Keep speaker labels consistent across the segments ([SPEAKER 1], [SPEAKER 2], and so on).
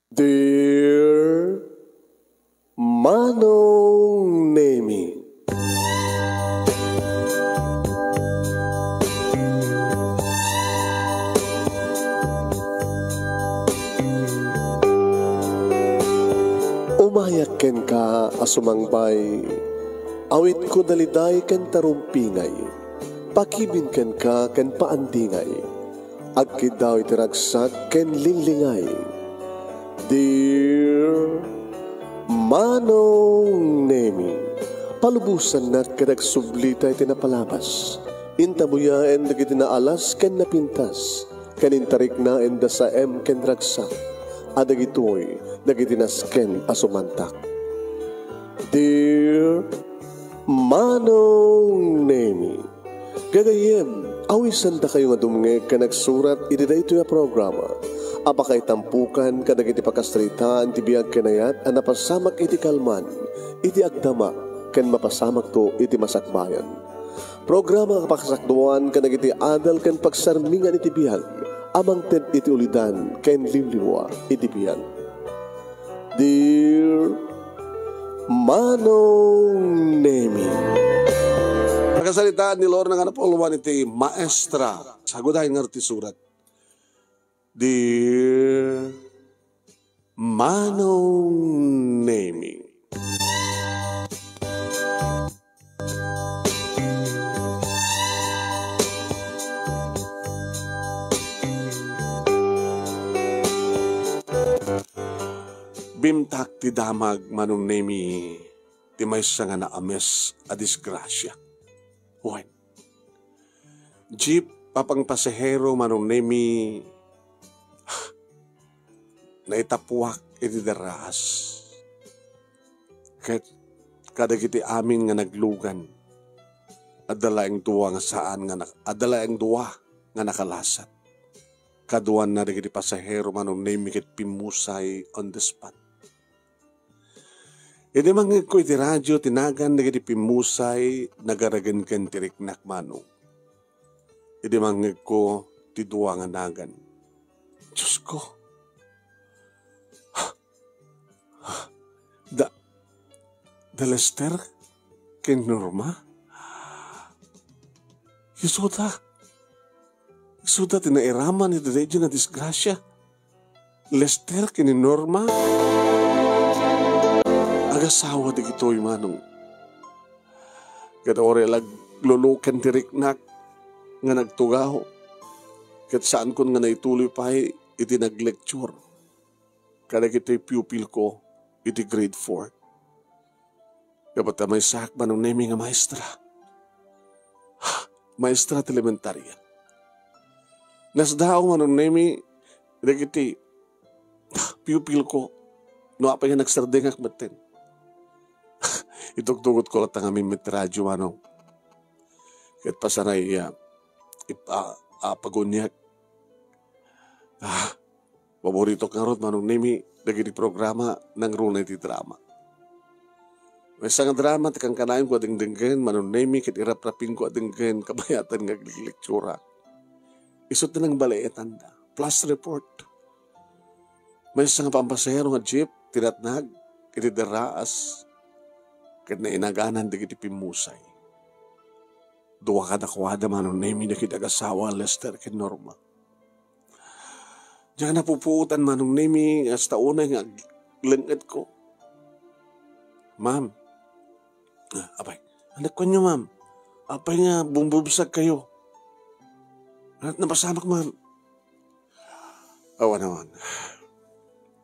[SPEAKER 1] Dear Manong Nemi, umayak ken ka asumangbay, awit ko daliday ken tarumpingay, pakibin ken ka ken paandingay, agkid daw itiragsak ken linglingay. Dear Manong Nemi, palubusan na kadagsublita iti napalabas, intabuyaen dagiti naalas ken napintas, kanintarik na enda sa ken ragsak, adagitoy dagiti nasken asumantak. Dear Manong Nemi, gagayem, awisan da kayo nga dumnge ka nagsurat iti dayto nga programa. Apakay tampukan kadagiti pakastritaan ti biag kenayat a napasamak iti kalman, iti agdama ken mapasamak to iti masakbayan. Programa kapakasakduan kadagiti adal ken pagsarmingan iti biag, amang ted iti ulidan ken limliwa iti biag. Dear Manong Nemi,
[SPEAKER 2] Pagkasalitaan ni Lord ng anapuluan iti maestra. Sagudahin nga ti surat. Dear Manong Nemi, bimtak ti damag Manong Nemi, ti maysa nga naames a disgrasya. Huwag. Jeep papang pasahero Manong Nemi, naitapuak iti daras. Kadagiti amin nga naglugan, adalaeng duwa nga saan nga adalaeng duwa nga nakalasat. Kaduan na dagiti pasahero Manong Nemi ket pimusay on the spot. Iti mangig ko iti radyo tinagan dagiti pimusay nagaragan ken tiriknak Manong. Iti mangig ko ti duwa nga nagan. Diyos ko. Da Lester ken Norma? Isuda tinairaman iti dedyo nga disgrasya. Lester ken Norma? Agasawa di gito'y Manong. Kat ore lulukan tiriknak nga nagtugaw. Kat saan kon nga naituloy pa iti naglecture. Kada kito'y pupil ko iti grade 4. Kapat may sak Manong Nemi nga maestra. Maestra at elementarya. Nasdaaw Manong Nemi, dagiti pupil ko, no apa nga nagsardengak maten. Itugtugot ko lang ang aming metradyo Manong. Kahit pasanay pagunyak. Paborito ka ron Manong Nemi, dagiti programa ng Runay ti Drama. May isang drama, tikang kanayon ko ading-dinggen, Manong Nemi, kit irap-rapin ko ading-dinggen, kabayatan nga lektura. Isot na ng balaetan da. Plus report. May isang pampasahero nga jeep, tinatnag, kiti deraas, kit na inaganan di kiti pimusay. Duwa ka dakwada Manong Nemi, na kitagasawa, Lester, kit Norma. Diyan napupuutan Manong Nemi, hasta unay nga lengat ko. Ma'am, apay, anak ko nyo ma'am, apay nga bumbubsag kayo. At napasamak ma'am. Awa naman.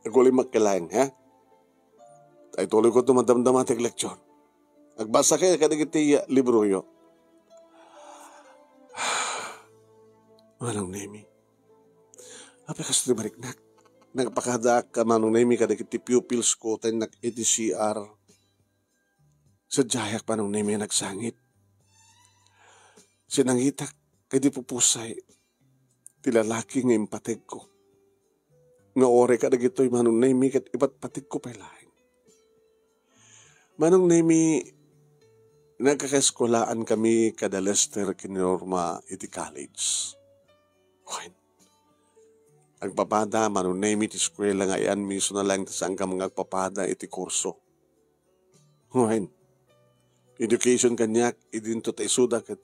[SPEAKER 2] Nagulim magkilaing, ha? Ay tuloy ko tumadamdamatik leksyon. Agbasa kayo kadagiti libro yo. Manong Nemi, apay kas di mariknak. Nagpakadak ka Manong Nemi kadagiti pupils ko tayo nag-EDCR. Sa jayak Manong Nemi nagsangit. Sinangitak kay di pupusay. Tilalaki nga impatig ko. Nga ore ka na gito'y Manong Nemi kat iba't patig ko pailahin. Manong Nemi, nagkakaeskolaan kami kada Lester ken Norma iti college. Agpapada, manunemi ti eskwela nga yan, miso na lang saan ka mga agpapada iti kurso. Ngayon, education kanyak, idinto ta isuda kat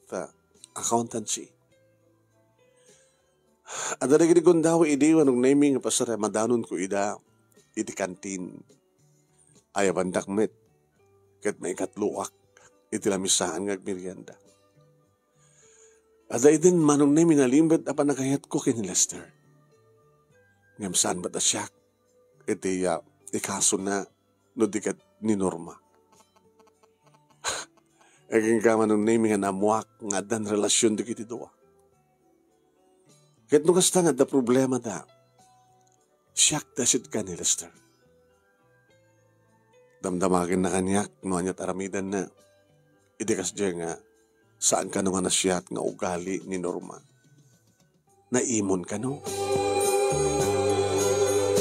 [SPEAKER 2] accountancy. At darigid kong daw, idi, wanong naming pasara, madanon ko ida, iti kantin. Ay bandak met, kat may katluak, iti lamisaan ng merienda. At ay din manong naming nalimbad, apa nakayat ko kini Lester. Ngam saan ba't asyak? Iti ikaso na no dikat ni Norma. Aging ka manong naming nga namuak nga dan relasyon di kiti doa. Kahit nung kasta nga da problema da, siyak dasit ka ni Lester. Damdamagin na kanyak, no anyat aramidan na, idikas dya nga, saan ka nung nasyat nga ugali ni Norma. Naimon ka no?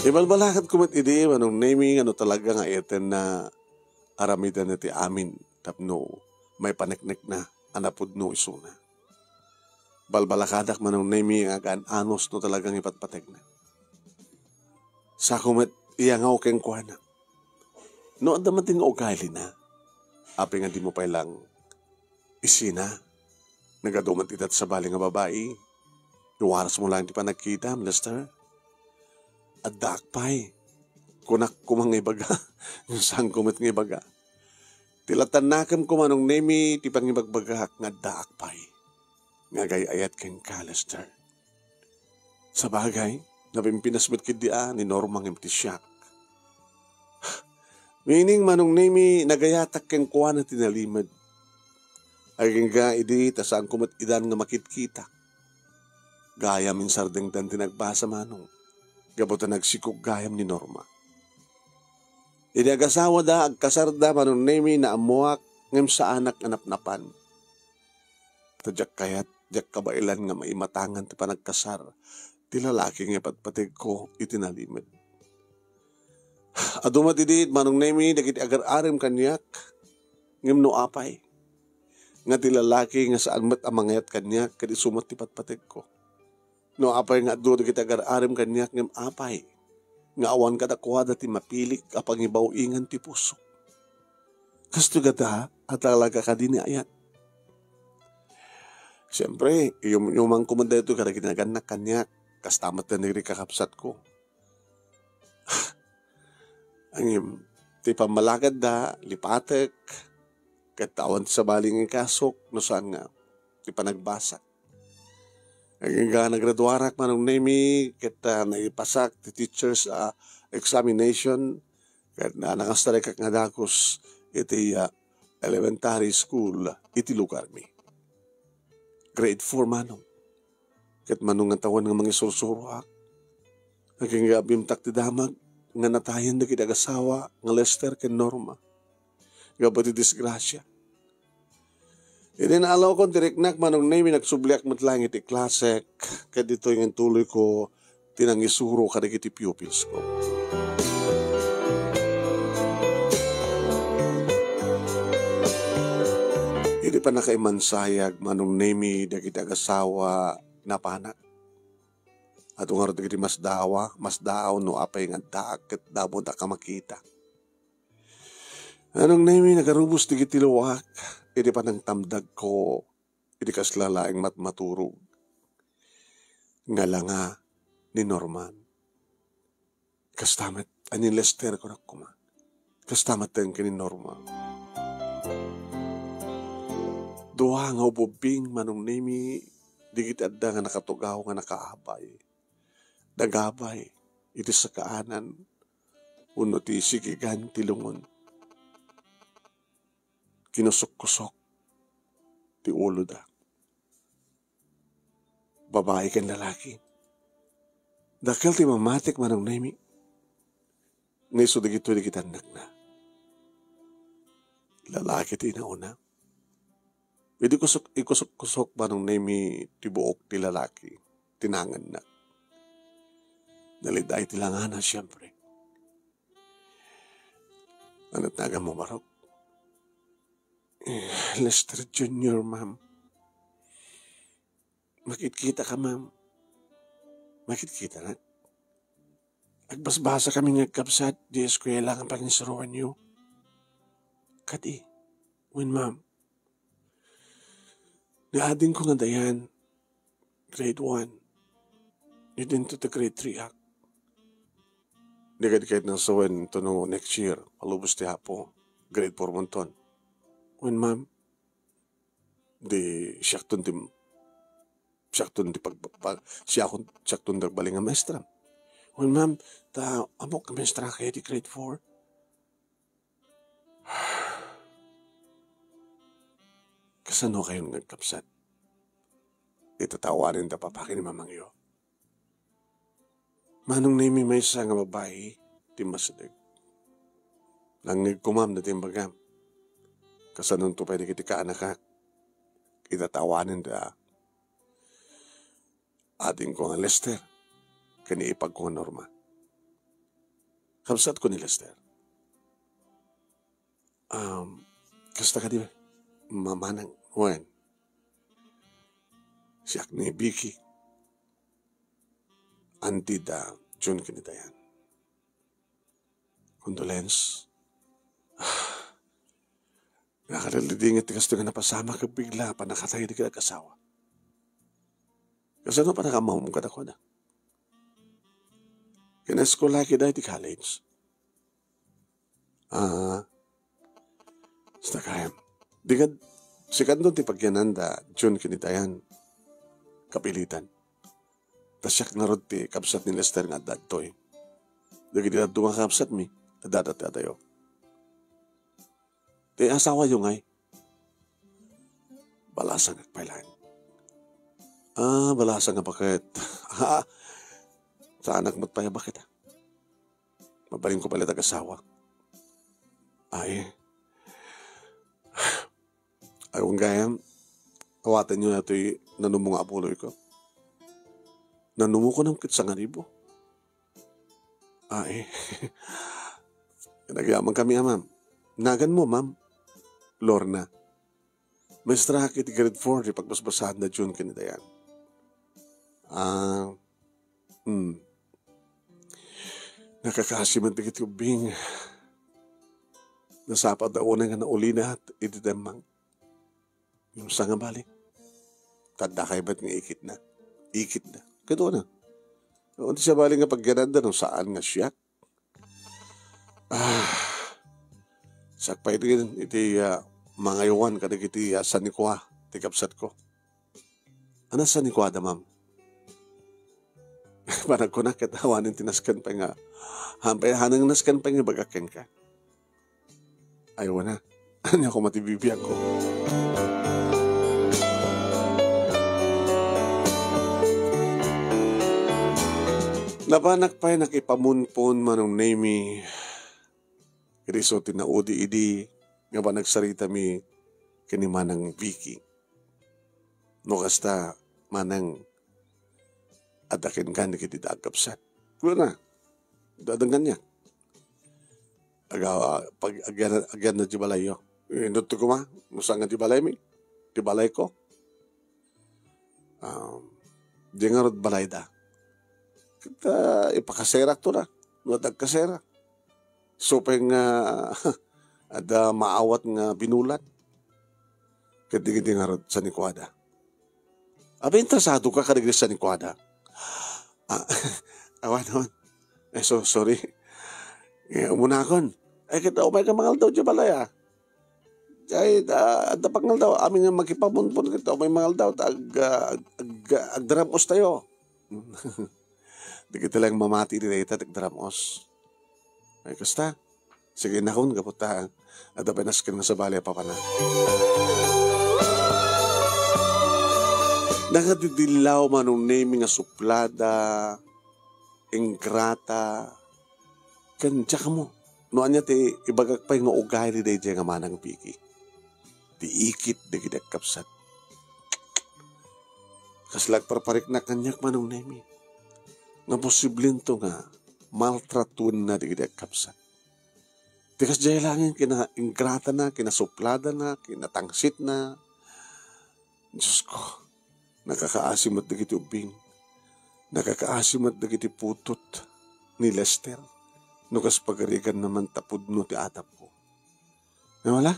[SPEAKER 2] Ibalbalakat kumat ide, manong naming ano talaga nga eten na aramidan na ti amin, tapno may paneknek na anapod no isuna. Balbalakadak manong naming agan anos no talagang ipatpatek na. Sa kumat iyangaw keng kuhana. No anda mating ugali na, api nga di mo pailang isina, nagadumat itat sa bali nga babae, iwaras mo lang di pa nagkita, Lester. At daakpay, kunak kumang ibaga, yung saan kumit ng ibaga. Tilatan nakam kumanong nemi, ti pangibagbagak nga daakpay, nga gayayat keng Lester. Sa bagay, napimpinasmet kidia ni Normang imtisyak. Meaning manong nemi, nagayatak keng kuha na tinalimad. Aging ga idi, tasaan kumit idan nga makitkita. Gaya min sardeng dan tinagbasa manong. Gabutan nagsikog gayam ni Norma. Idi agasawa da, agkasarda manong nemi na amuak ngem sa anak anap-napan. Tadyak kayat, jak kabailan nga maimatangan ti panagkasar, ti lalaki nga patpatig ko itinalimid. Adumat idit manong nemi, dagiti agar-arim kanyak, ngem no apay. Nga ti lalaki nga saan mat amangayat kanyak, kadi sumat ti patpatig ko. No apay nga do kita agar-arim kanyak ngem apay. Nga awan kadakuha dati mapilik kapag ibaw ingan ti puso. Kasto gata at talaga ka din ayat. Siyempre, yung mga kumanda ito kada kinaganak kanyak, kastamat na niri kakapsat ko. Ang ti pamalagad da, lipatek, katawan sa baling kasok, no saan nga, ti panagbasak. Ang nagraduarak manong nemi, kita naipasak ti teachers examination, kat na nakastarekak nga dakos iti elementary school, iti lugar mi. Grade 4 manong. Kat manong nga tawan nga mga sursuruak. Naging bimtak ti damag, nga natayan na kitagasawa, nga Lester ken Norma. Gabati disgrasya. Iti naalaw ko, diriknak manong nemi nagsubliak matlang iti klasek, kaya dito yung tuloy ko tinangisuro kadig iti pupils ko. Iti pa nakaimansayag manong nemi dagiti agasawa na panak. At ungar dagiti mas daaw no apay nga daak ket dabo da ka makita. Anong nemi nagarubos digiti luwak, iti pa nang tamdag ko, iti kaslalaing matmaturog. Nga langa ni Norman. Kastamat, anin Lester ko na kuma. Kastamat din kini Norma. Duha nga ububing manong nemi, digit adda nga nakatugaw nga nakaabay. Dagabay, iti sa kaanan, uno ti sigigan ti lungon. Kinusok-kusok, ti ulo da. Babae kan lalaki. Dakal ti mamatik manong nemi. Ngayso digito di kita anak na. Lalaki ti nauna. Pwede ikusok-kusok manong nemi ti buok ti lalaki. Tinangan na. Naliday ti langana siyempre. Anat naga mo marok. Lester Jr., ma'am. Makikita ka, ma'am. Makikita na. Agbasbasa kami nga kapsat, di eskwela ang panginsuruan niyo. Kati, when ma'am, naadin ko nga dayan, grade 1, yun to the grade 3 ak. Di kahit nang sawan ito no next year, palubos ti hapo, grade 4 mo ton. When ma'am, di siyaktun ti siyaktun dagbaling nga maestra. When ma'am, amok ka maestra kayo di grade 4. Kasano kayo nagkapsat? Itatawarin da papakin ni mamang iyo. Manong nimi may isa nga babae, di masadag. Langig ko ma'am na timbagam. Kasanon to pwede kiti ka anak itatawanin da ating ko nga Lester. Kaniipag ko nga Norma. Kapsat ko ni Lester. Kasta ka di ba? Mamanang, when? Siyak ni Vicky. Auntie da June kinitayan. Condolence. Nakalilidingit tikas nga napasama ka bigla pa nakatayo di ka nag-asawa. Kasi ano pa nakamahom ka na ko na? Kinaskola kita di college. Basta kaya. Di ka, sikat doon ti pagyananda, June kinitayan. Kapilitan. Tasyak na rod ti kapsat ni Lester nga dadtoy. Dagi di dadto nga kapsat mi, dadat tayo. Ti asawa yung ay. Balasan at pailan. Balasan nga bakit? Sa anak mo't paya bakit? Mabaling ko pala tag-asawa. Ay, kung gayam, kawatan nyo na ito'y nanumo nga apuloy ko. Nanumo ko ng kitsang aribo. Ay, nagyaman kami ma'am. Nagan mo ma'am, Lorna. Maestra kiti grade 4, di pagbasbasahan na June kinitayan. Nakakasiman tigit yung bing. Nasapat na una nga na uli na at itidamang. Yung sanga balik. Tanda kayo ba't nga ikit na? Ikit na. Kado na. Hindi siya balik nga paggananda nung saan nga siya. Sakpay rin iti mga iwan kadag iti sanikwa. Tikapsat ko. Ano sanikwa da ma'am? Parang ko na katawanin tinaskan pa nga. Hanang naskan pa nga bagakin ka. Ayaw na. Ano ako matibibiyang ko. Napanak pa nakipamunpon manong name iti so tinaudi idi nga ba nagsarita mi kini manang Vicky. No kasta manang adakin ka ni kiti dagkapsat. Wala na. Dadanggan niya. Pag agyan na di balay yo. Indot ko ma. Musang nga di balay mi. Di balay ko. Di nga rod balay da. Kita ipakasera to na. Nuadag kasera. So nga ada maawat nga binulat. Kadi nga rod sa nikwada. Abi interesado ka kadigri sa nikwada. Awan naman. Sorry. Umunakon. Kita umay ka mangal daw dyan balaya. Ay, ada pangal daw. Amin nga magkipamunpun kita. Umay mangal daw. Agdaramos tayo. Di kita lang mamati rin ita. Agdaramos. Ay, kasta. Sige na kung kaputa. Ada pinaskin nga sa balaya pa na. Nakadidilaw manong name nga suplada. Ingrata. Kanya ka mo. Noan niya ti ibagak pa yung ugay ni day nga manang Vicky. Di ikit di kidagkapsat. Kaslag parparik na kanyak manong nemi. Nga posibleng to nga maltratun na di kidagkapsat. Tikas jay langin kina ingrata na, kinasuplada na, kinatangsit na. Diyos ko, nakakaasim at di kiti ubing. Nakakaasim at di kiti putot. ni Lester. Nukas pagarigan naman tapod no ti atap ko. Wala?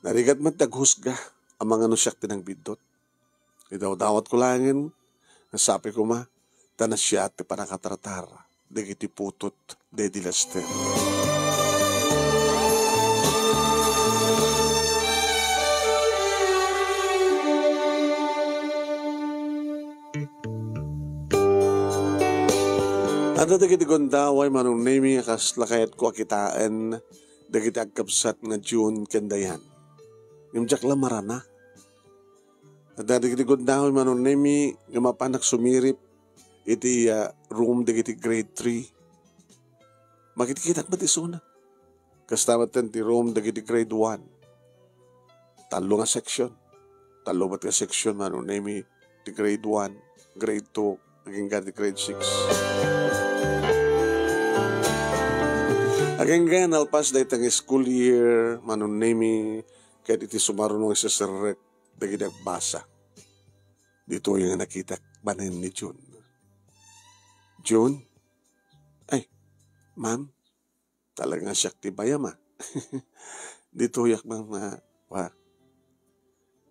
[SPEAKER 2] Narigat man taghusga ang mga nusyak tinang bidot. Idaw-dawat ko langin, nasapi ko ma, tanas siya at panakatratar, digiti putot, dedi Lester. Ano dagiti gondaway manong nami akas lakayat ko akitaan dagiti agkapsat nga June kendayan. Imjak lamarana. At dagiti gondaway manong nami nga mapanak sumirip iti room dagiti grade 3. Makikita ba't isuna? Kastamat ti room dagiti grade 1. Talo nga section. Talo ba't nga section manong nami di grade 1, grade 2, naging di grade 6. Again, alpas dahi tang school year, manong nami, kahit iti sumarunong isa sirrek, dagiti agbasa. Dito yung nakita banin ni June. June? Ay, ma'am, talagang siyak ti bayama. Dito yak mga,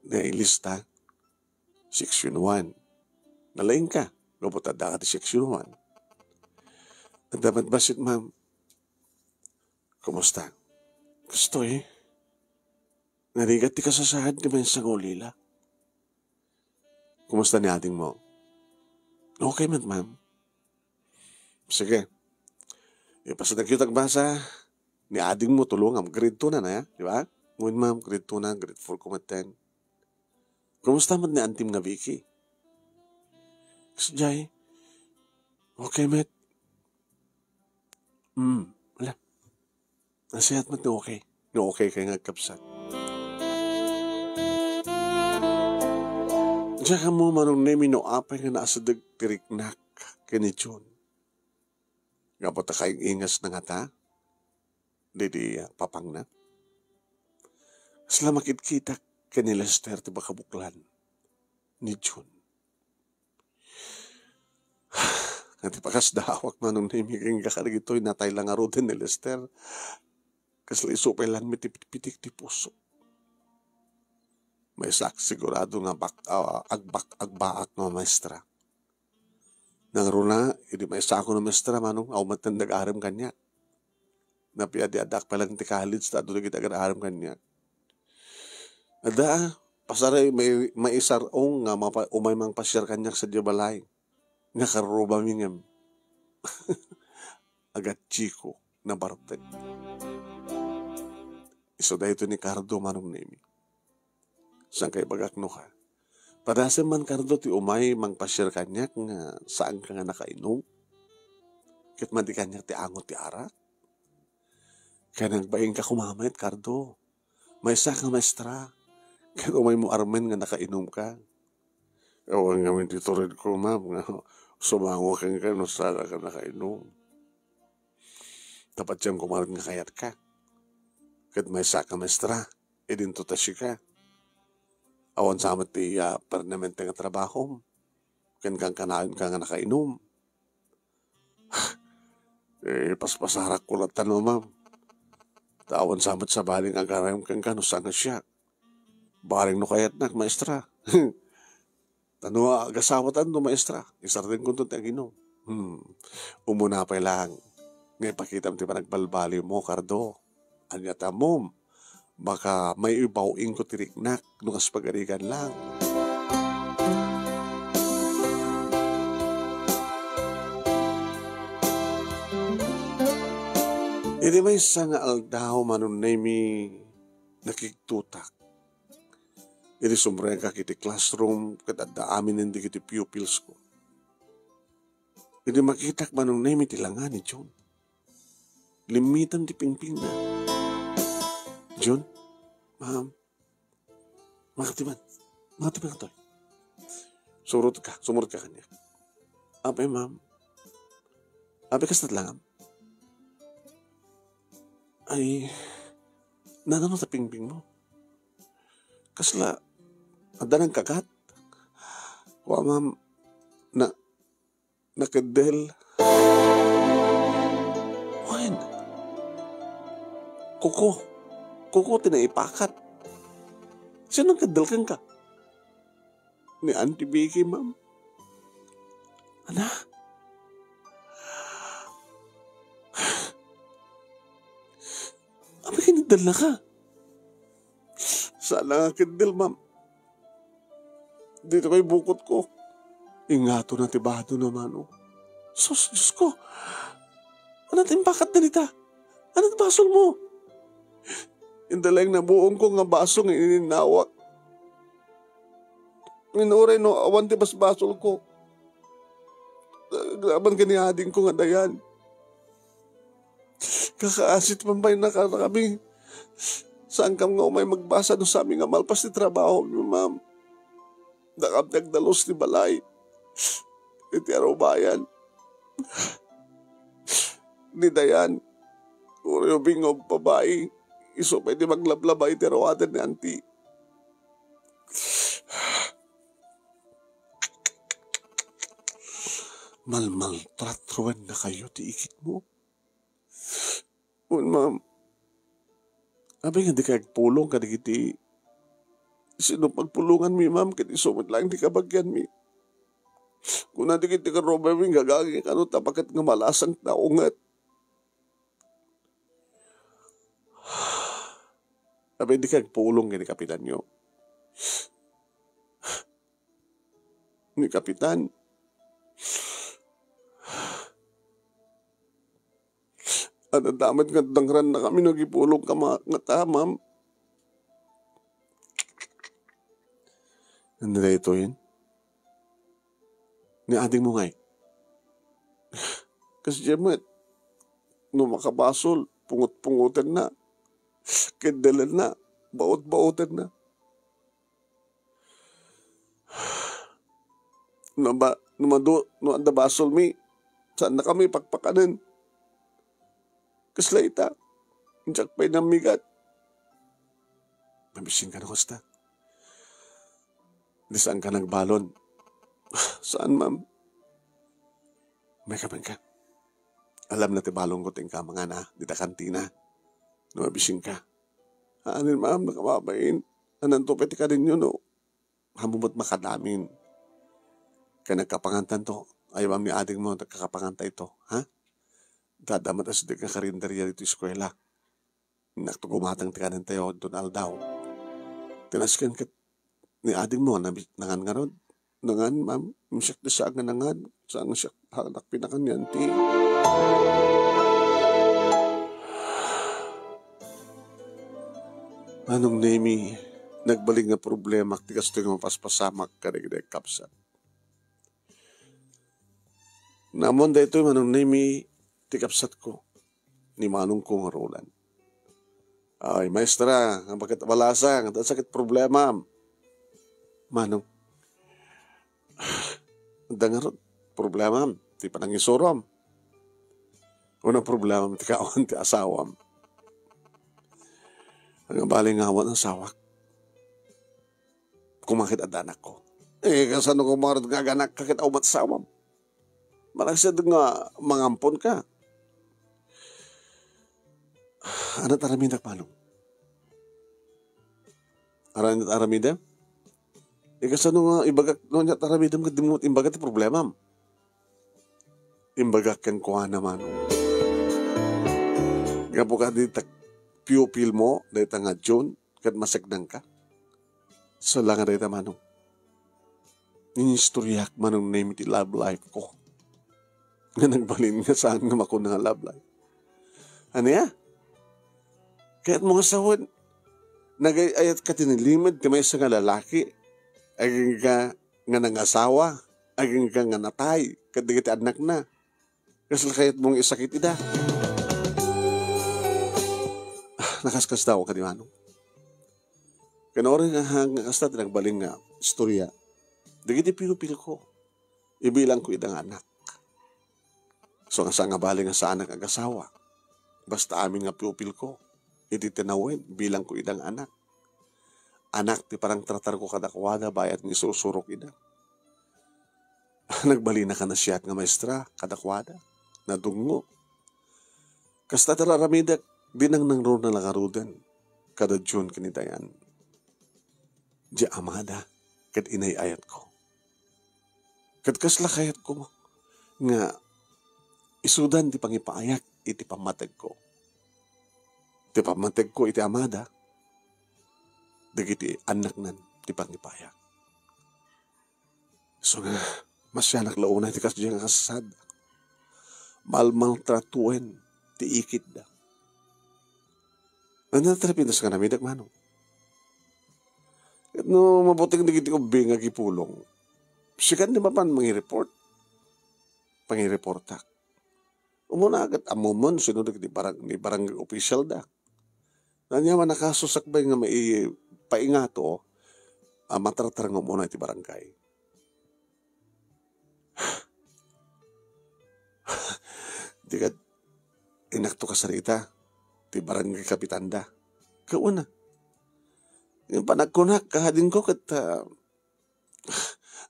[SPEAKER 2] nailista, section 1. Nalaing ka, luputada ka ti section 1. At dapat basit, ma'am, kumusta? Gusto narigat ti kasasahad ti may isang ulila. Kumusta ni ating mo? Okay, ma'am. Sige. Ipasadag yung tagbasa ni ading mo tulungan. Grade 2 na, di ba? Ngunit ma'am, grade 2 na, grade 4 kumaten. Kumusta man ni Antim nga Vicky? Jay, okay, met. Wala. Nasihat mo na okay. No, okay kayo nga kapsat. Diyan ka mo manong nemi no apay nga naasadag tiriknak kini June. Nga po ta kayong ingas na nga ta. Didi papang na. Sila makikita kini Lester ti bakabuklan ni June. Nga ti pakas dawak manong nemi kang kakarigitoy natay lang arutin ni Lester. Kasla isupay lang mitipitik ti puso. May sak sigurado nga agbaak ng maestra. Nang runa, hindi may sako ng maestra manong aumat ng nag-aram kanya. Napiadi-adak palang ti college ta doon kita nag-aram kanya. Ada, pasaray may isarong nga umay mang pasyar kanya sa diabalay. Nga karuba mingem. Agat chiko na bartek. Iso da ito ni Cardo manong nemi. Saan kayo bagakno ka? Padasem man Cardo ti umay mang pasyar kanyak nga saan ka nga nakainom. Kit man di kanyak ti angot ti arak. Kaya nagbaing ka kumamayat Cardo. May isa ka maestra. Kaya umay mo armen nga nakainom ka. Ewan nga min titurid ko ma'am nga sumango kang ka no sana ka nakainom. Tapat siyang kumarin nga kayat ka. Kat may saka maestra, edinto tasyo ka. Awan sa amat ti permanente nga trabaho. Kan kang kanayon ka nga nakainom. Paspasarak ko lang tanong, ma'am. Tawan sa amat sa baling agarayong kang kano sanga siya. Baling no kayat na, maestra. Tanong agasawatan no, maestra. Isardin ko ito taginom. Umunapay lang. Ngayon pakitam ti panagbalbali mo, Cardo. Anyata mom, baka may ibawing ko tiriknak nung pagarigan lang. Hindi may isang aldaw manong nemi nakiktutak. Hindi sumreng ka kiti classroom katanda amin hindi kiti pupils ko. Hindi makitak manong nemi tilangan ni John. Limitan ti pingping na. John, ma'am, makatiman ka to. Sumurot ka kanya. Apay, ma'am. Apay kastat lang. Ay, nanano sa pingping mo? Kasla, ada ng kagat. Wa, ma'am, nakadel. Kuko tinaipakat. Sino kadalkan ka? Ni Auntie Vicky, ma'am. Ana? Abi kinidal na ka. Sana nga kindal, ma'am. Dito kay bukot ko. Ingato na tibado naman, oh. Sus, Diyos ko. Ano timbakat na nita? Ano basol mo? Indalang na buong ko nga basong ininawak. Minuray no, awan ti bas basol ko. Laban kanihading ko nga dayan. Kakaasit man ba na kami? Saan kam nga umay magbasa no sa aming nga malpas ni trabaho niyo, ma'am? Dakap nagdalos ni balay. Iti araw bayan. Ni Dayan. Uri bingob babae. Iso pwede maglablabay iti arawadan ni Auntie. Malmaltratroan na kayo ti ikit mo. Ma'am. Abi nga di kagpulong ka di kiti. Sino pagpulungan mi, ma'am, kiti sumit lang di kabagyan mi. Kung nanti kiti ka Robert, gagagi ka no, tapakat nga malasang taungat. Abi di kagpulong ka ni Kapitan nyo. Ni Kapitan. At damat nga dangran na kami nagipulong ka nga ta, ma'am. Ano na ito yun? Ni ading mo ngay. Kasi Jemet, nung makabasol, pungot-pungutan na. Kendalan na. Baot-baotan na. Nung anda basol mi, saan na kami pagpakanan? Kasla ita. Diyak pa'y namigat. Mamising ka na, Kosta. Di saan ka nagbalon? Saan, ma'am? May kapan ka. Alam na tibalong ko ting ka mga na, di ta kantina. Numabising ka. Aanin, ma'am, nakamabain. Anantopeti ka rin yun, no? Hamumot makadamin. Kaya nagkapangantan to. Ayaw ma'am ni ading mo, nagkakapanganta ito. Ha? Dadamat as di ka karinderya dito eskwela. Naktugumatang tikanan tayo, Donald daw. Tinaskan ka ni ading mo, nangan nga ron. Nangan, ma'am, misyak na siya nga nangan. Saan siya hanak pinakan yan, ti. Anong nemi, nagbalik nga problema, tigas ito yung mapaspasamak ka rin kapsat. Namon da ito, manong nemi, tikapsat ko, ni manong kong Roland. Ay, maestra, ang bakit abalasang, ang sakit problema. Manong, ang dangarot, problema, ti panangisuram. Unang problema, ti kawan, ti asawam. Ang baling awan ng sawak. Kumakit adanak ko. Kasano ko mga gaganak kakit awat sawam. Malagsad nga mangampon ka. Ano taramidak manong? Aramidam? Kasano nga ibagak no niya taramidam ka dimut imbagat problema. Imbagak kan kuha naman. Nga po ka dito pupil mo, dahil nga June, kat masagdang ka. So lang nga dahil manong. Inistoryak manong name iti love life ko. Nga nagbalin nga saan nga mako nga love life. Ano ya? Kaya't mga sawad, nagayat ka tinilimad kamay sa nga lalaki, aging ka nga nangasawa, aging ka nga natay, kadigit anak na. Kasi kaya't mong isakit ida. Nakaskas daw ka di manong. Kanorin nga hasta tinagbaling nga istorya. Dagiti pinupil ko. Ibilang ko idang anak. So nga sa nga baling nga sa anak ag-asawa. Basta amin nga pupil ko. Iti tinawin, bilang ko idang anak. Anak, ti parang tratar ko kadakwada, bayat ni susurok ida. Nagbali na ka na siya nga maestra, kadakwada. Nadungo. Kasta talaramidak, Binang nang ro na lakarudan, kada June kinitayan. Di amada, kat inayayat ko. Kat kaslakayat ko, nga isudan ti pangipaayak, iti pamatag ko. Ti pamatag ko, iti amada, dagiti anak nan, ti pangipayak. So nga, masyanak launa, ti kasya nga kasasad. Malmal tratuen, ti ikit da. Nananatrapin na sa kanamidag manong. At no, mabuting digiti ko bingag ipulong. Sikan di ba pan mangi-report? Pangi-reportak. Umuna agad amumon, sinunod ni barangay official da. Nanyaman nakasusakbay nga may paingato, matratarang umuna iti barangay. Di ka, inakto ka sarita, ti barangay kapitan da. Kauna. Yung panagkunak, kahadin ko kat,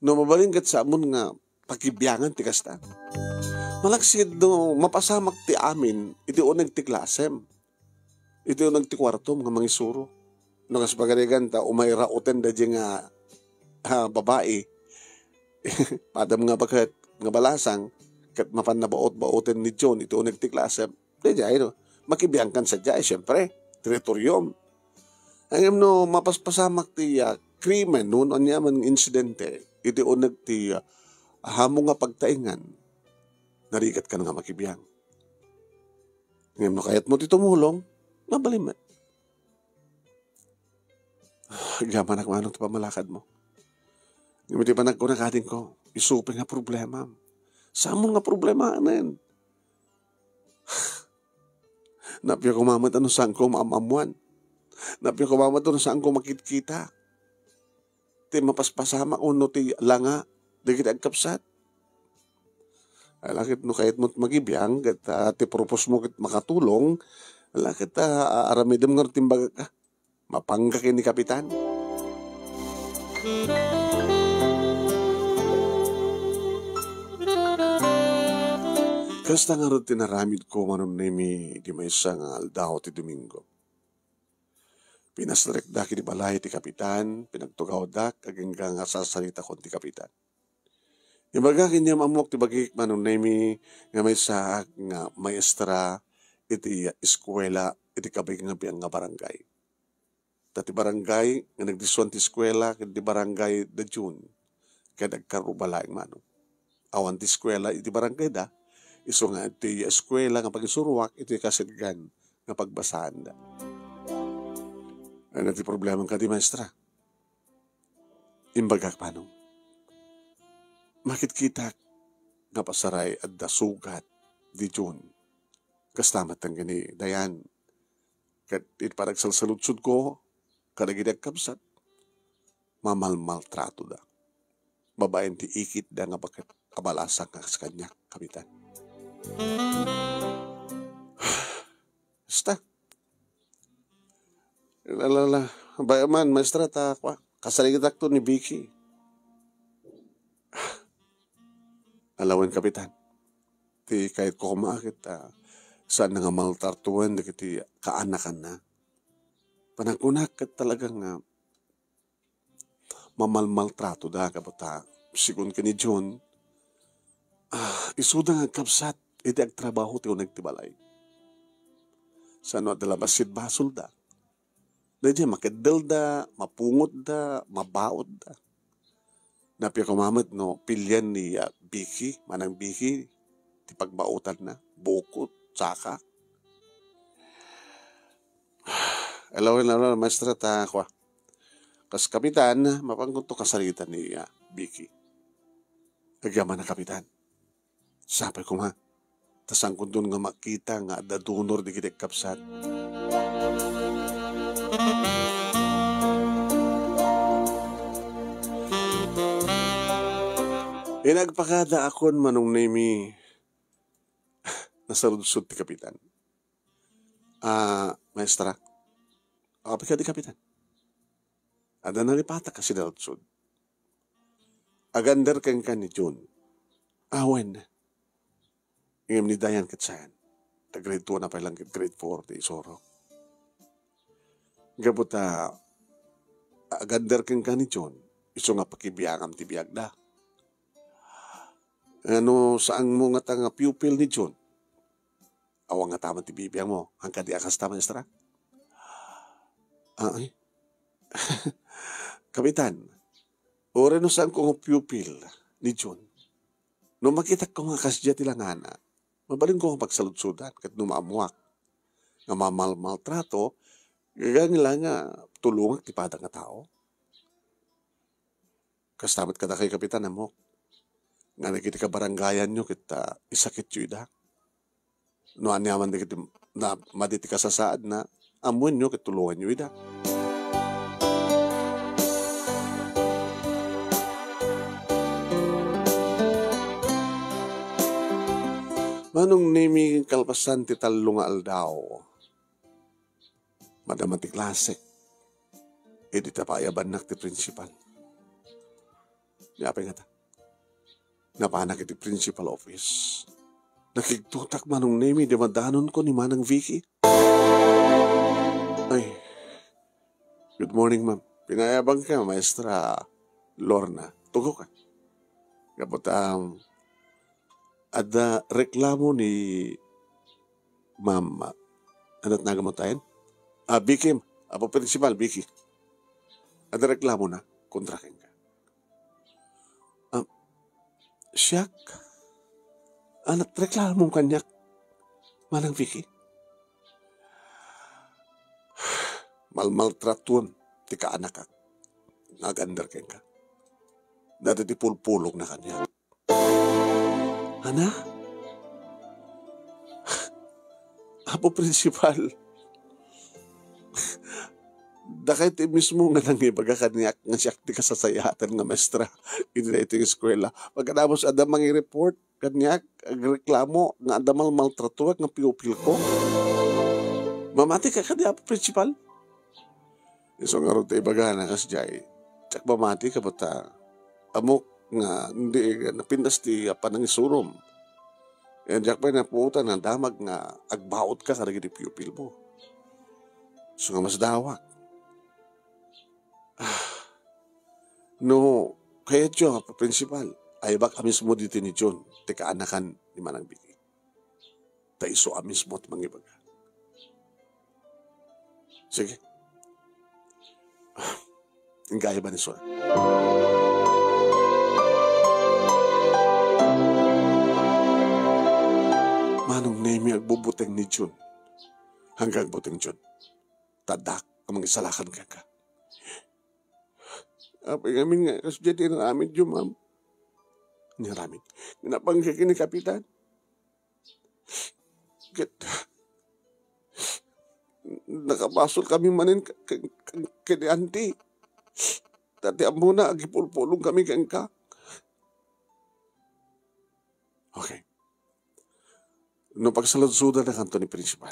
[SPEAKER 2] no mabaling kat sa amon nga, pakibiyangan ti kasta. Malaksid no, mapasamak ti amin, iti unag ti klasem. Iti unag ti kwartom nga mangisuro. No kas pagarigan ta, umayrauten da di nga babae. Padam nga bakat, nga balasang, kat mapan na baot-baoten ni John, iti unag ti klasem. Di jay no, makibiyangkan sa jay, syempre, teritorium. Ang no, mapaspasamak ti krimen, noon anya man insidente, iti unag ti hamo nga pagtaingan, narigat ka na nga makibiyang. Ngayon no, kayat mo ti tumulong, mabalim. Gaman ak manong ti pamalakad mo. Ngayon ti panagkunakating ko, isupin nga problema. Saan mo nga problema anan? Napya kumamat ano saan ko maamamuan. Napya kumamat ano saan ko makikita. Ti mapaspasama uno ti langa. Dagit agkapsat. Alakit no kahit mo magibiyang. Ti propose mo kit makatulong. Alakit aramidam nga timbaga ka. Mapangga ni kapitan. Kasta nga rin tinaramid ko manon nemi di may isa nga aldaw ti Domingo. Pinasrek da kini balay ti kapitan, pinagtugaw dak, aging nga sasalita kon ti kapitan. Ibaga kanya mamok ti bagik manon nemi nga may isa nga maestra iti eskwela iti kabig nga biyang nga barangay. Dati barangay nga nagdisuan ti eskwela iti barangay da June kaya nagkarubalay manon. Awan ti eskwela iti barangay da, iso nga iti eskwela nga pagisuruwak iti kasidgan nga pagbasaan da. Ano ti problema ka di maestra? Imbagak panong. Makit-kita nga pasaray at dasugat di June. Kastamat ang gani dayan. Kat paragsalsaludsud ko, kadagidag kapsat, mamalmal trato da. Babayan ti ikit da nga bakit kabalasang nga sa kanya, kapitan. Basta. Alala, bayaman, maestra, kasaligitak to ni Vicky. Alawan, kapitan. Ti kahit ko kumakit, saan na nga maltartuan, di kiti kaanakan na. Panagkunak ka talagang mamalmaltrato da, kapata, sigun ka ni John, isuda nga kapsat, iti agtrabaho ti unag tibalay. Saan na dalabasid basol da. Dahil makadal da, mapungot da, mabaot da. Napya kumamat no, pilyan ni Vicky, manang Vicky, ti pagbautan na, bukot, saka. Alawin, maestra, kwa. Kas kapitan, mapangkunto kasalitan ni Vicky. Nagyaman na kapitan. Sapay ko nga, tasang kundun nga makita nga dadunor di kitik kapsat. Inagpakada akon manong nemi nasaludsod ti kapitan. Maestra, kapag ka di kapitan. Ada nalipata kasi naludsod. Agandar kang ka ni June. Awen na. Ingam ni Dayan katsayan. grade 2 na pa lang grade 4 di isoro. Gabuta, agandar ken ka ni John, iso nga pakibiyangam ti biyag da. Ano saan mo nga tanga pupil ni John? Awang nga taman ti bibiyang mo, hangka di akas ta maestra. Ay, Kapitan, ore no saan ko nga pupil ni John. No makita ko nga kasya tilangana, mabaling ko nga pagsaludsudan kat numamuak. Nga mamaltrato, gagangila nga tulungan ti padang nga tao. Kastamat kada kay Kapitan mo. Nga nakita ka barangayan nyo kita isakit yu da. No anyaman di kita na maditi ka sa saad na amuin nyo kitulungan nyo ida. Manong nimi kalpasan ti talo nga aldaw. Madama ti klase. E di tapayaban nak ti principal. Yapay nga ta. Napanak iti principal office. Nakigtutak manong nemi di madanon ko ni Manang Vicky. Ay, good morning ma'am. Pinayabang ka, Maestra Lorna. Tugo ka. Kapot ada reklamo ni ma'am. Ano't nagamatayin? Vicky, apo principal, Vicky. Ada reklamo na, kontrakin ka. Siyak, anak reklamo kanyak, Manang Vicky. Malmaltratuan, ti ka anak ka, nagandar ka. Dati ti pulpulong na kanya. Ana? Apo principal, dakay ti mismo nga nang ibaga kanyak nga siyak ti kasasayatan nga maestra iti na ito yung eskwela. Pagkatapos ada mangi report kanyak ang reklamo nga ada malmaltrato nga pupil ko. Mamati ka kadi apo principal? Iso nga ron ti ibaga na kasjay. Tsak mamati ka bata amok nga hindi napindas ti panang isurom. Yan jak pa na puutan ang damag nga agbaot ka karagi ti pupil mo. So nga mas dawak. No, kaya Diyo, principal, ay bak amis mo dito ni John, tika anakan ni Manang Vicky. Ta iso amis mo at mangibaga. Sige. Ang gaya ba ni Sora? Manong nemi agbubuteng ni John. Hanggang buteng John. Tadak ang mga isalakan ka. Apay kami nga, kasi dyan namin yung ma'am. Niramin. Napangkikin ni Kapitan. Nakapasol kami manin kini auntie. Dati muna, agipulpulong kami kang ka. Okay. No pagsaludsuda na kanto ni Principal.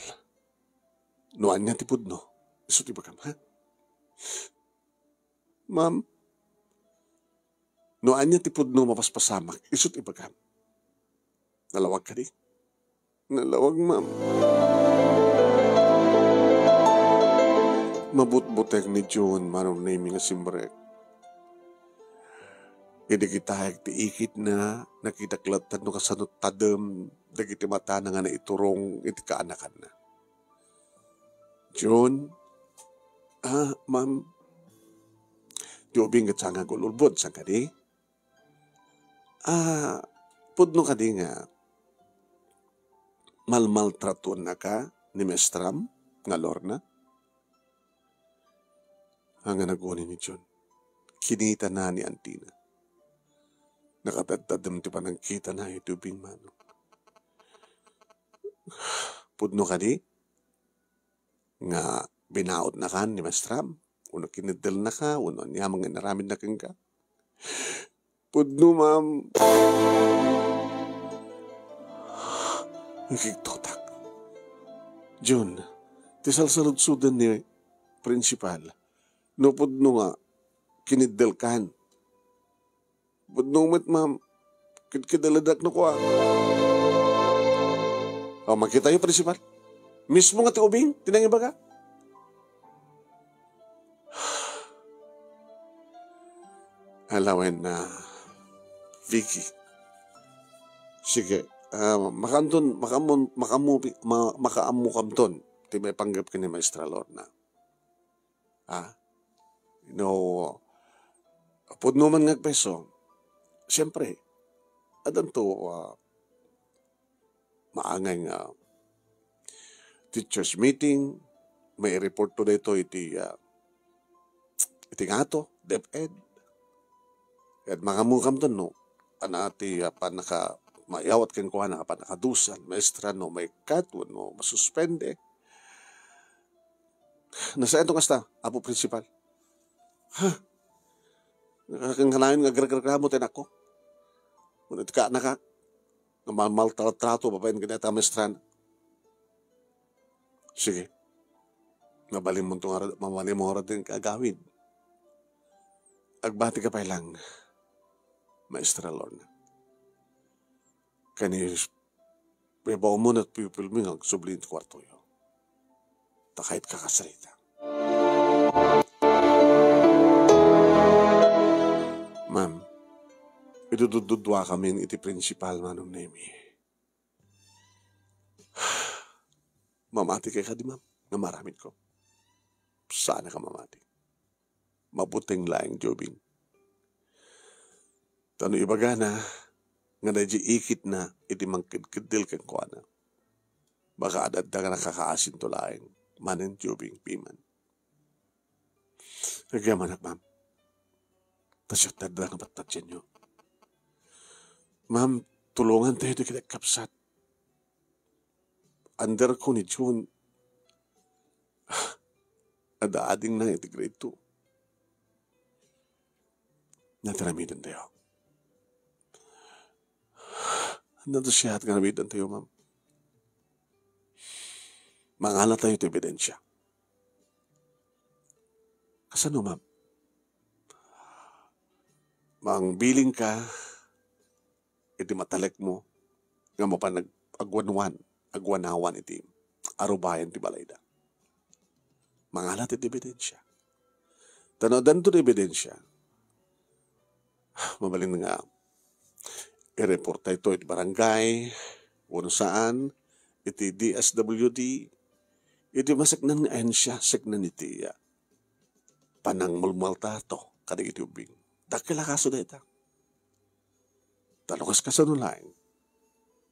[SPEAKER 2] Noan niya tipod no. Iso ti bakam, ha? Ma'am, noan niya tipod no mapaspasamak. Iso ti bakam. Nalawag ka di? Nalawag, ma'am. Mabut-butek ni John manong naming nga simbrek. Hindi kita ti ikit na nakitaklatan no kasanot tadem dagiti mata na nga naiturong iti kaanakan na. John, ma'am, diobing kat sanga gululbod sa kadi. Pudno kadi nga malmaltratuan na ka ni Mestram nga Lorna. Hanga naguni ni John. Kinita na ni Antina. Nakatadtadam ti panangkita na itubing mano. Pudno kadi nga binaot na kan ni Mestram. Uno kinidil na ka, uno niya mga naramid na kang ka. Pudno, ma'am. Nakiktotak. John, tisalsaludsudan ni Principal. No pudno nga, kinidil kan. Pudno mat, ma'am. Kidaladak na ko, O, magkita yung principal. Mismo nga ti ubing, tinangiba ka. Alawen na, Vicky. Sige, makaamukam ton. Ti may panggap ka ni Maestra Lorna. Pudno man nga peso, siyempre, adan to, maangay nga, teachers meeting, may report to dito iti nga to, DepEd. At makamukam to, no, panati, panaka, mayawat kan kuha na, panakadusan, maestra, no, may katwa, no, masuspende. Nasaan to kasta, apo principal? Nakakangkanayon nga gragramo tin ako. Ngunit ka na ka, maltrato, babayin ganita maestra. Sige, mabalim mo din kagawid. Agbati ka pa lang, Maestra Lorna. Kani, pebaw mo na't pupil mo nga sublin kwarto yun. Takait kakasarita. Ma'am, idudududwa kami iti principal manong Nemi. Mamati kay ka di ma'am, nga maramit ko. Sana ka mamati. Mabuting laing jobing. Tano ibaga na, nga nadya ikit na, iti mangkidkidil kang kuha na. Baka adad na nakakaasin to laing, manin jobing piman. Nagyaman ma'am. Tasyot na lang ang patatyan nyo. Ma'am, tulungan tayo di kita kapsat. Under ko ni June, adaading na iti grade 2. Nataramidan tayo. Nandun siya at ganamidan tayo, ma'am. Mangala tayo ito ebidensya. Kasano, ma'am? Mang biling ka, iti matalek mo, nga mo pa agwanawan iti arubayan ti balayda. Mangala iti ebidensya. Tanodan to ebidensya, mabalin nga, i-report ito iti barangay, uno saan, iti DSWD, iti masaknan nga ensya, saknan iti panang mulmaltato, kadig iti ubing. Dakila kaso na ita. Talukas ka sa nulaing,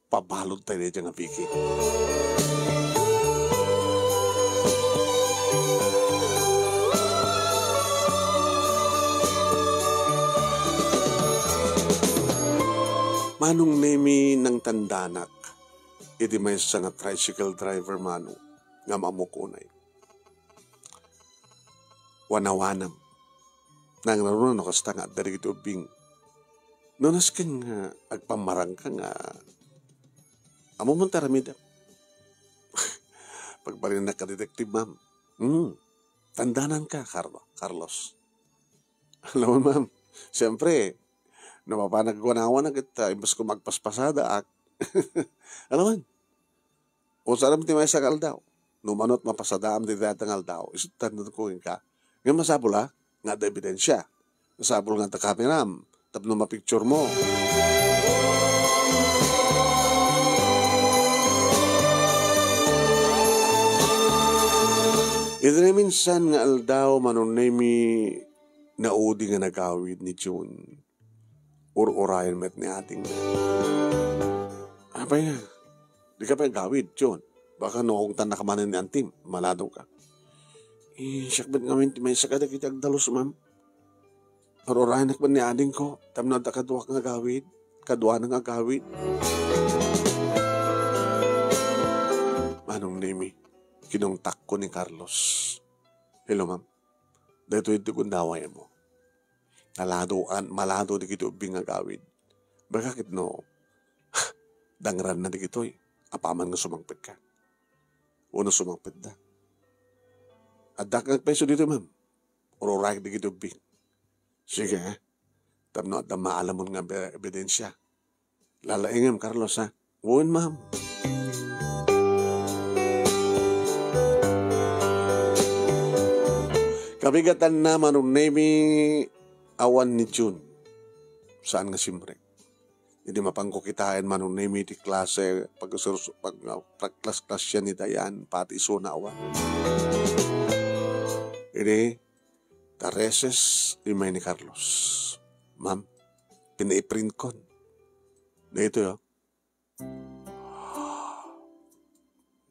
[SPEAKER 2] pabalod tayo na dyan nga Vicky. Manong Nemi ng tandanak, iti may sa nga tricycle driver mano, nga mamukunay. Wanawanam, nang narunan ako kasta nga dari iti ubing. Nunas kang agpamarang ka nga, amo mong taramida. Pagbalin na ka-detective, ma'am. Tandanan ka, Carlos. Alam mo, ma'am, siyempre, napapanagwanawan na kita, imbas ko magpaspasada, alam mo, o sarap ti may sakal daw, numanot mapasadaam ti datangal daw, isutan na ko ka. Ngayon masabol nga da ebidensya. Masabol nga ta kameram, tapno mapicture mo. Ito na minsan nga aldaw manunemi naudi nga nagawid ni June. Urayan met ni ating. Abay nga, di ka pa gawid, June. Baka noong tan nakamanan ni Antim, malado ka. Siyakbat ngamin, may sakada kita agdalos, ma'am. Urayan nakman ni ading ko, tamnod na kadwa nga gawid, kadwa na nga gawid. Manong Nemi, kinungtak ko ni Carlos. Hello, ma'am. Dito ito kundaway mo. Malado di kito ubing nga gawid. Bakit no? Dangran na di kito apaman nga sumangpit ka. Uno sumangpit na. At dakang peso dito, ma'am. Ururay di kito ubing. Sige, tamno at maalamon nga ebidensya. Lalaingam, Carlos, ha? Uwan, ma'am. Nabigatan na manong nemi awan ni June. Saan nga simbre? Hindi mapangkukitain manong nemi di klase pag klas siya ni Dayan pati iso na awan. Ini Tareses imay ni Carlos. Ma'am, pinaiprint kon. Dito yo.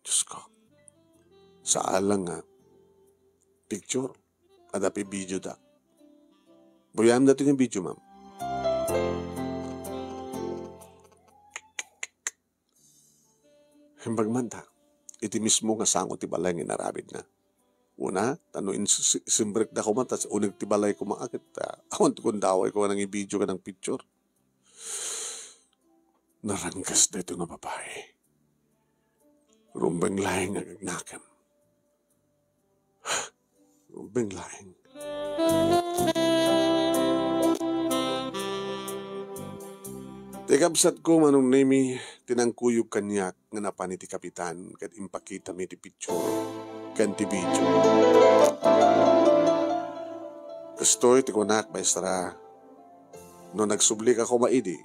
[SPEAKER 2] Diyos ko. Saalang nga. Picture. Adapi video da. Buyam dito yung video, ma'am. Himbagmanta. Iti mismo nga sango ti balay nga narabid na. Una, tanuin simbrek na ko man, tas unang tibalay ko maakit. Awan ko daway ko nang i-video ka ng picture. Naranggas na ito nga babae. Rumbang lahing agagnakan. Rumbang lahing. Tikabsat ko manong nemi tinangkuyog kanyak nga napani ti kapitan kat impakita mi ti picture kan ti video. Kastoy ti kunak maestra no nagsubli ako maidi.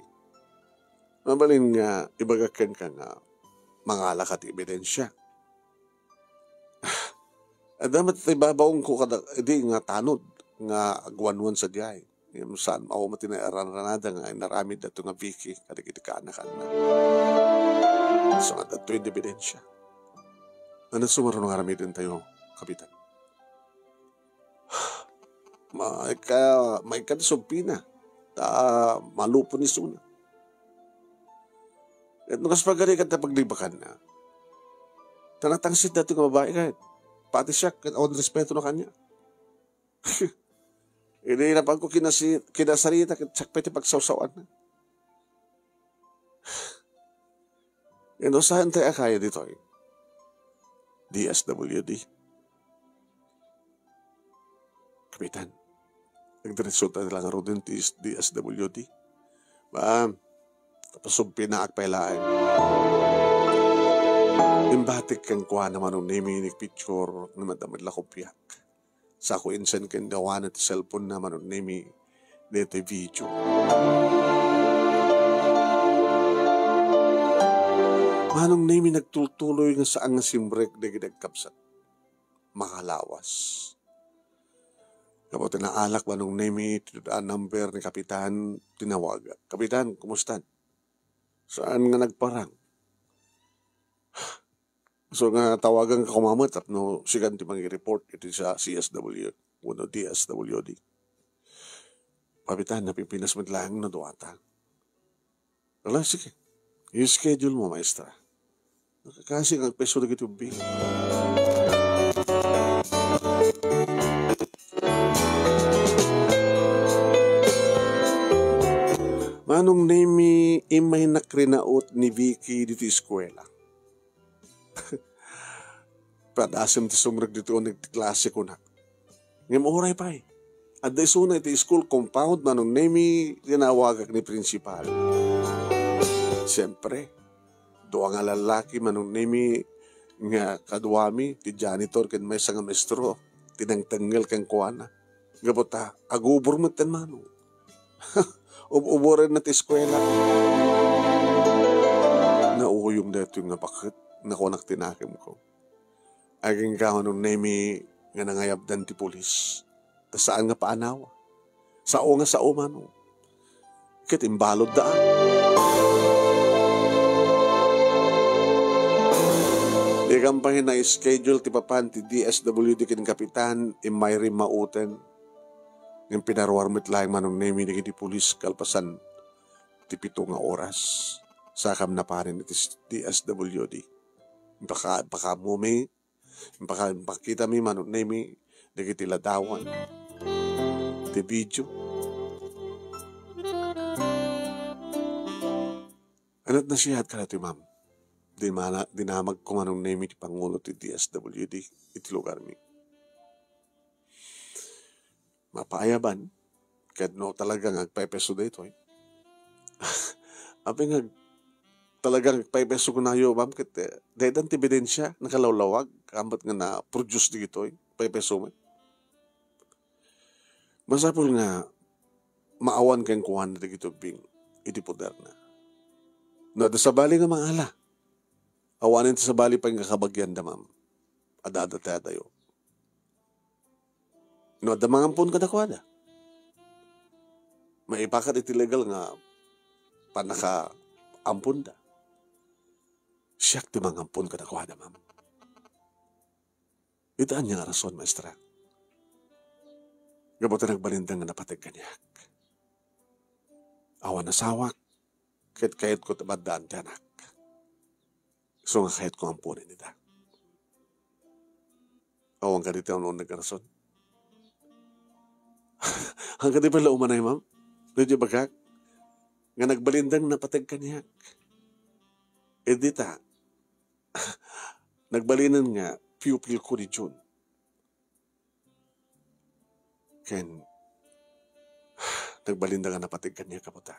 [SPEAKER 2] Mabalin nga ibagakan ka nga mangala ka ti ebidensya. At damat ibabaong ko kada di nga tanod nga agwanwan sa diay. Yung saan ako matinaranada nga ay naramid na ito nga Vicky kada kita kaanakan na. So nga ito yung ebidensya. Ano sumaro nga ramidin tayo, kapitan? May kadisumpi na. Malupo ni Suna. At nung kaspagari ka na paglibakan na, tanatangsit na ito nga babae kahit. Pati siya, on respeto na kanya. Hindi na pag ko kinasarita, sakpete pagsawsawan na. Yan o, saan tayo kaya dito eh? DSWD. Kapitan, nagdiretso tayo lang aro din DSWD. Kapasumpi na akpailaan. Imbatik kang kuha naman ng naminig picture na madamad lakopiak. Sa ako insan kang gawa na ti cellphone naman ng nami dito video. Manong nami nagtultuloy nga saan nga simbrek na ginagkapsat. Makalawas. Kapag tinaalak manong nami tinudaan number ni Kapitan, tinawag. Kapitan, kumusta? Saan nga nagparang? So nga tawagan ka kumamat at no sigan ti mangi-report ito sa CSW uno DSWD. Kapitan, napipinas mo lang na duwata. Wala, sige. I-schedule mo, maestra. Kasi ang peso na ito bill. Manong nemi imay nakrinaot ni Vicky dito eskwela. Padasem ti sumrag dito nagklase ko na. Ngayon oray pa eh. At da isuna iti school compound manong nemi tinawagak ni principal. Siyempre, doa nga lalaki manong nemi nga kadwami ti janitor ken may nga maestro tinangtanggal kang kuana. Gabota, agubor mo ten manong. Uburin na ti eskwela. Nauyong na ito yung napakit. Nakunak tinakim ko. Aging ka nung nemi nga nangayabdan ti pulis. Ta saan nga paanawa? Sao nga sao mano? Kit imbalod daan. Di kampahin na schedule ti papan ti DSWD kin kapitan imay rin mauten. Yung pinarwarmit lang manong nemi ni pulis kalpasan ti 7 nga oras. Sakam na parin iti DSWD. Baka mo may pakita mi manong nemi nagiti ladawan ti video. Anat na siya ka na ti ma'am. Dinamag ko manong nemi ti Pangulo ti DSWD iti lugar mi. Mapaayaban kad no talagang agpepeso dito eh. Aping talagang agpepeso ko na yo ma'am ket dedan ti ebidensya nakalawlawag kambat nga na produce dito eh pepeso mo. Masapul nga, maawan kayong kuhan na digitubing, iti poder na. No, da sa bali nga mga ala. Awanin sa bali pa yung kakabagyan da, ma'am. Adada tayo. No, da mga ampun ka na kuha da. Maipakat iti legal nga panaka ampun da. Siyak di mga ampun ka na kuha da, ma'am. Itaan niya nga rason, maestra. Gabutan nagbalindang nga napatig kanyak. Awan na sawak, kahit ko tabadaan ti anak. So nga kahit ko ampunin nita. Awan ka dito ang noon nagkarason. Hanggang di pala umanay, ma'am. Medyo bagak. Nga nagbalindang napatig kanyak. E dita, nagbalinan nga pupil ko ni June. Ken, nagbalinda ka napatig kanya kaputa.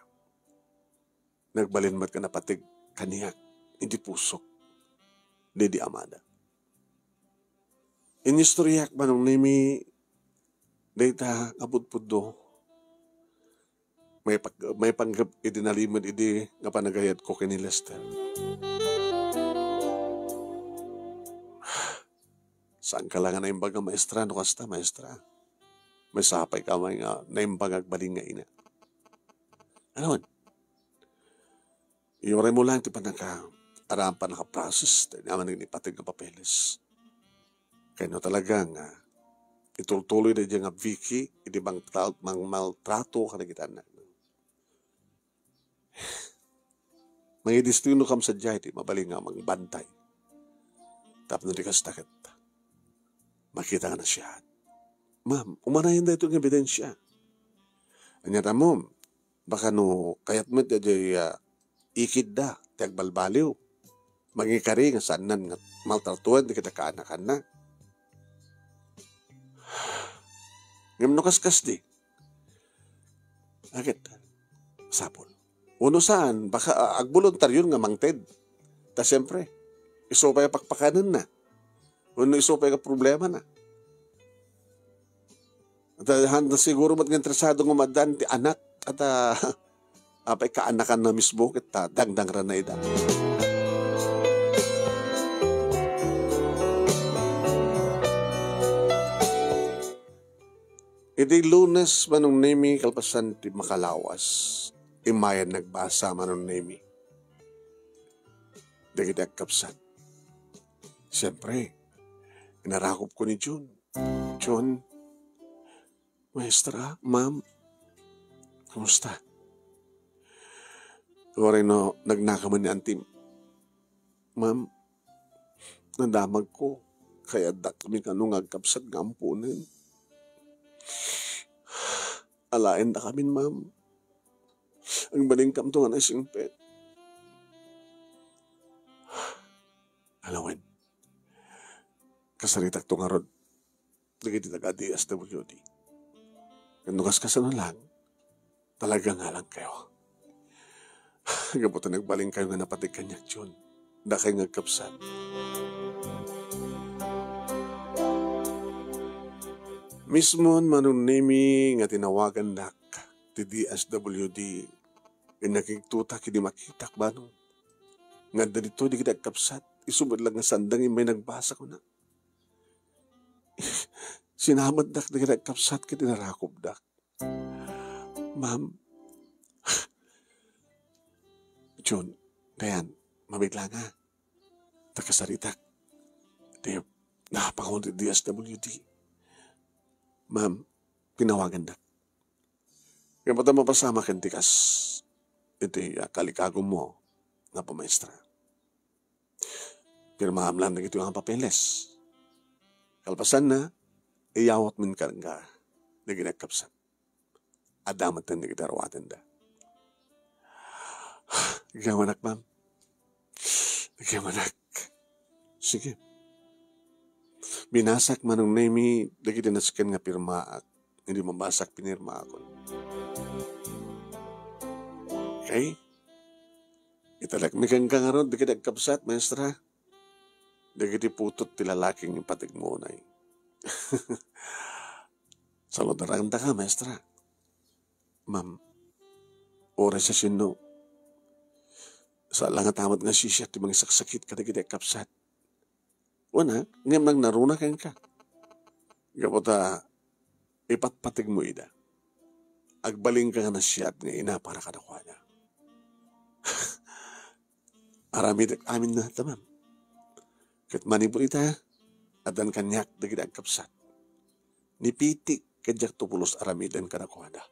[SPEAKER 2] Nagbalinmat ka napatig kanya, hindi pusok, hindi amada. Inistoryak manong nimi, data abud-pudo, may panggap idinalimod idi nga panagayat ko kini Lester. Saan ka lang na imbaga maestra, no kasta maestra? May sapay ka may nga naimbagag baling nga ina. Ano? Iuray mo lang ti pa aram pa naka-process, tayo naman nagnipatig ng papeles. Kaya no talaga nga, ituloy na dyan nga Vicky, hindi bang maltrato ka na kita na. May destino kam sa dyan, mabaling nga magbantay. Tapos na di ka stakit. Makita ka na siya. Ma'am, umanayin na itong ebidensya. Anyata mo, baka no, kayat mo ikid da, tiyagbalbaliw. Magikari nga saanan nga maltartuan, di kita kaanakan na. Ngam no kaskas di. Agit, sapol. Uno saan, baka agbolontaryon nga mangted. Ta siyempre, isopay pakpakanan na. Uno isopay ka problema na. At handa siguro mat nga interesado ng umadan ti anak at apay kaanakan na mismo kita dangdang ranay da. Iti Lunes manong nemi kalpasan ti makalawas. Imayan nagbasa manong nemi. Dagiti agkapsan. Siyempre, inarakop ko ni June. June, maestra, ma'am, kamusta? Kaya no, nagnakaman ni Antim. Ma'am, nadamag ko. Kaya kami kanong agkapsat nga ampunin. Alain na kami, ma'am. Ang baling kamtungan ay singpet. Alawin, kasaritak to nga rod. Nagiti taga-DSWD. Kanukas ka na lang, talaga nga lang kayo. Gabuto nagbaling kayo nga napatig kanyak, John. Da kayo nagkapsan. Mismo manong nemi nga tinawagan dak ti DSWD inakiktuta kini makitak ba no? Nga dito di kita kapsat, isubad lang nga sandang may nagbasa ko na. Sinamad dak di kita kapsat kiti narakop dak. Ma'am, John, kayan, mabigla nga. Takasaritak. Di, nakapakon ti DSWD. Ma'am, pinawagan na. Kaya pata mapasama kan tikas. Iti kalikago mo na pamaestra. Pirmahan lang na ito ang papeles. Kalpasan na, iyawat min ka nga na ginagkapsan. Adamat na nagdarawatan da. Nagkamanak, ma'am. Nagkamanak. Sige. Binasak manong nemi, lagi dinaskan nga pirma at hindi mabasak pinirma ako. Okay? Italakmikan ka nga ron, di kinagkapsat, maestra. Di putot ti lalaking ipatig mo na Saludaranda ka, maestra. Ma'am, oras sa sino. Sa lang tamat nga siya, ti mga saksakit kada kapsat. Wana, ngam nang naruna kang ka. Gapota, ipatpatig mo ida. Agbaling ka nga na siya at nga ina para kadakwa niya. Aramid amin na tamam. Kat manipur ita, adan kanyak dagid ang kapsat. Nipitik kadyak tupulos aramidan kadakwa na.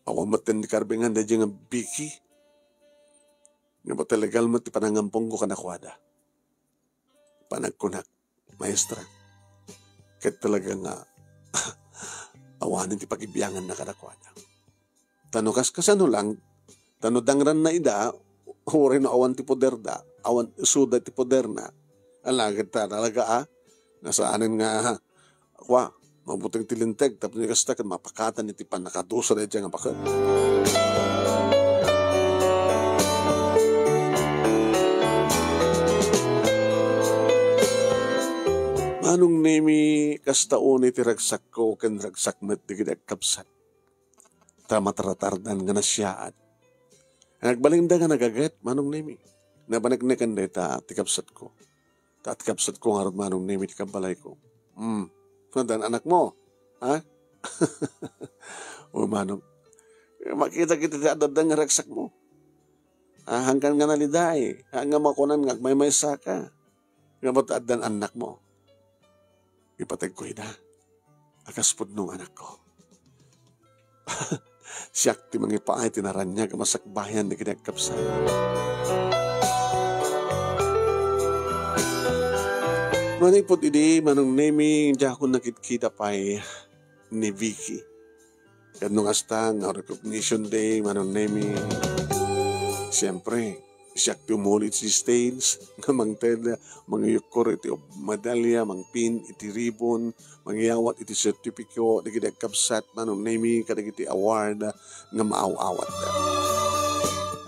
[SPEAKER 2] Awan matin di karbingan da dyan nga biki. Nga ba talagal mo ti panangampong ko kanakwada. Panagkunak, maestra. Kahit talaga nga, awanin ti pagibiyangan na kanakwada. Tanukas kasano lang, tanudangran na ida, uri no awan ti poder da, awan suda ti poder na. Alagad ta talaga nasaanin nga, mabuting tilinteg, tapos ni kasta kan mapakatan iti panakadusa na dyan nga pakat. Anong nemi kastaon iti ragsak ko ken ragsak met digid kapsat. Tamatratardan nga nasyaat. Nagbalinda nga nagaget manong nemi. Nabanagnekan deta ti kapsat ko. Tat kapsat ko nga manong nemi ti kabalay ko. Dan anak mo, ha? O manong, makita kita ti adadang nga ragsak mo. Hanggang nga naliday, hanggang makunan nga may saka. Nga mo adan anak mo. Ipatag ko ina. Akaspod nung anak ko. Siyak ti mga ipaay tinaran niya kamasakbayan na kinagkapsan. Manipot idi manong nemi hindi ako nakikita pa'y ni Vicky. Kadnong hasta nga recognition day manong nemi. Siyempre, siyak tumulit si stage nga mangtela, mangyukor iti medalya, mangpin iti ribbon, mangyawat iti sertipiko, digid kapsat manong nemi kadag iti award nga maaw-awat da.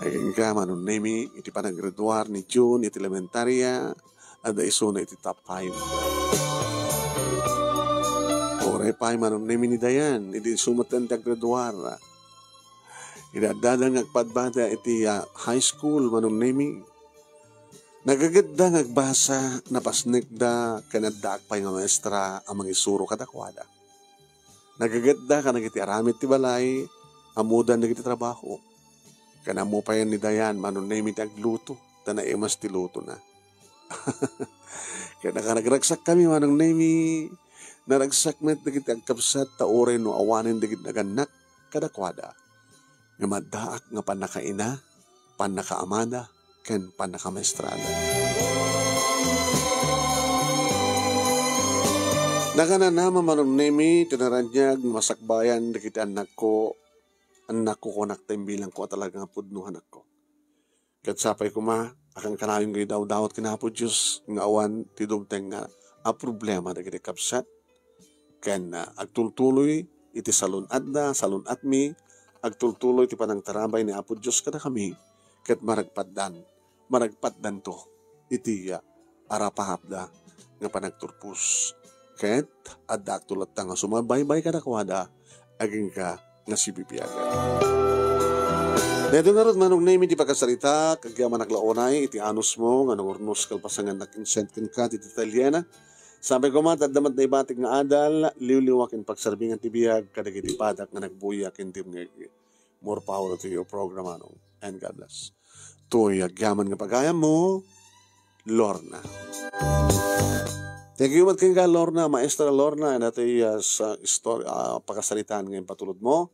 [SPEAKER 2] Ayun ka manong nemi iti panagraduar ni June iti elementarya, ada iso na iti top 5. Oray pa manong nemi ni Dayan, iti sumatan ti graduar. Idadadang agpadbada iti high school manong nemi. Nagaganda ngagbasa napasnik da kanaddaak pa yung maestra ang mga isuro kadakwada. Nagaganda ka nagiti aramit ti balay, amudan nagiti trabaho. Kanamo pa yan ni Dayan manong nemi ti agluto, tanaimas ti luto na. Kaya nakaragraksak kami manong nemi, naragsak met nagiti agkapsat taoray no awanin nagiti naganak kadakwada. Nga madaak nga panakaina, panakaamada, ken panakamestrada. Nakananama manong nemi, tinaranyag, masakbayan, nakita anak ko konak bilang ko talaga nga pudno anak ko. Kat sapay ko akang kanayong gay daw-dawat kinapod Diyos, nga awan, tidumteng nga, problema na kita kapsat, ken agtultuloy, iti salunad na, salunat mi, agtultuloy ti panang tarabay ni Apo Diyos kada kami ket maragpaddan to iti arapahapda nga panagturpus ket adda agtulat nga sumabaybay kada kwada aging ka nga sibibiyagan. Neto nga ron manong name iti pagkasalita kagyaman naglaonay iti anus mo nga nangurnos kalpasangan nakinsent ken ka iti Italiana. Sabi ko damat na ibatik nga adal, liwliwakin pagsarbingan ti biyag, kadagiti padak nga nagbuyak, hindi more power to your program, and God bless. Tuy agyaman nga pagayam mo, Lorna. Thank you mat kang ka, Lorna, Maestra Lorna, and ito sa pagkasalitaan ngayon patulod mo.